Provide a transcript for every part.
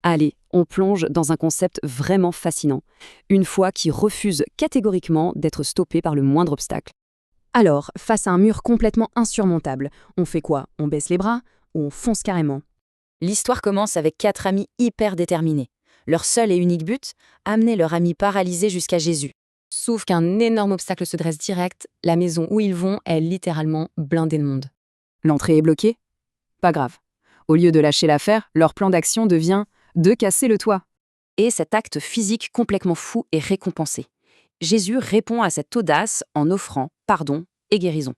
Allez, on plonge dans un concept vraiment fascinant. Une foi qui refuse catégoriquement d'être stoppée par le moindre obstacle. Alors, face à un mur complètement insurmontable, on fait quoi? On baisse les bras ou on fonce carrément? L'histoire commence avec 4 amis hyper déterminés. Leur seul et unique but, amener leur ami paralysé jusqu'à Jésus. Sauf qu'un énorme obstacle se dresse direct, la maison où ils vont est littéralement blindée de monde. L'entrée est bloquée? Pas grave. Au lieu de lâcher l'affaire, leur plan d'action devient de casser le toit. Et cet acte physique complètement fou est récompensé. Jésus répond à cette audace en offrant pardon et guérison.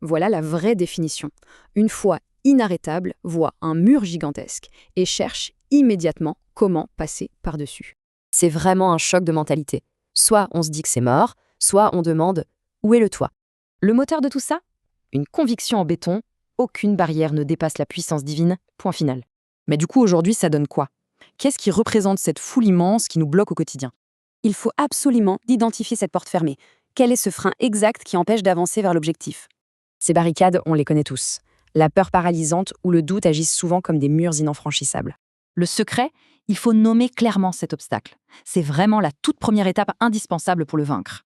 Voilà la vraie définition. Une foi inarrêtable voit un mur gigantesque et cherche immédiatement comment passer par-dessus. C'est vraiment un choc de mentalité. Soit on se dit que c'est mort, soit on demande où est le toit. Le moteur de tout ça? Une conviction en béton, aucune barrière ne dépasse la puissance divine, point final. Mais du coup, aujourd'hui, ça donne quoi? Qu'est-ce qui représente cette foule immense qui nous bloque au quotidien? Il faut absolument identifier cette porte fermée. Quel est ce frein exact qui empêche d'avancer vers l'objectif? Ces barricades, on les connaît tous. La peur paralysante ou le doute agissent souvent comme des murs infranchissables. Le secret, il faut nommer clairement cet obstacle. C'est vraiment la toute première étape indispensable pour le vaincre.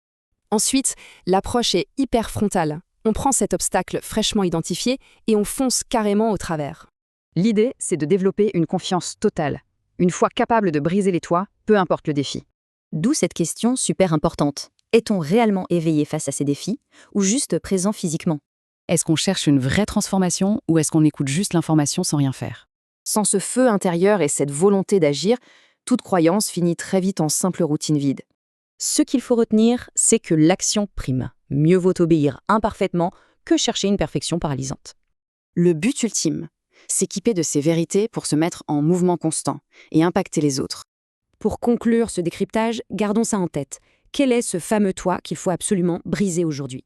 Ensuite, l'approche est hyper frontale. On prend cet obstacle fraîchement identifié et on fonce carrément au travers. L'idée, c'est de développer une confiance totale. Une fois capable de briser les toits, peu importe le défi. D'où cette question super importante. Est-on réellement éveillé face à ces défis ou juste présent physiquement? Est-ce qu'on cherche une vraie transformation ou est-ce qu'on écoute juste l'information sans rien faire? Sans ce feu intérieur et cette volonté d'agir, toute croyance finit très vite en simple routine vide. Ce qu'il faut retenir, c'est que l'action prime. Mieux vaut obéir imparfaitement que chercher une perfection paralysante. Le but ultime, s'équiper de ces vérités pour se mettre en mouvement constant et impacter les autres. Pour conclure ce décryptage, gardons ça en tête. Quel est ce fameux toit qu'il faut absolument briser aujourd'hui?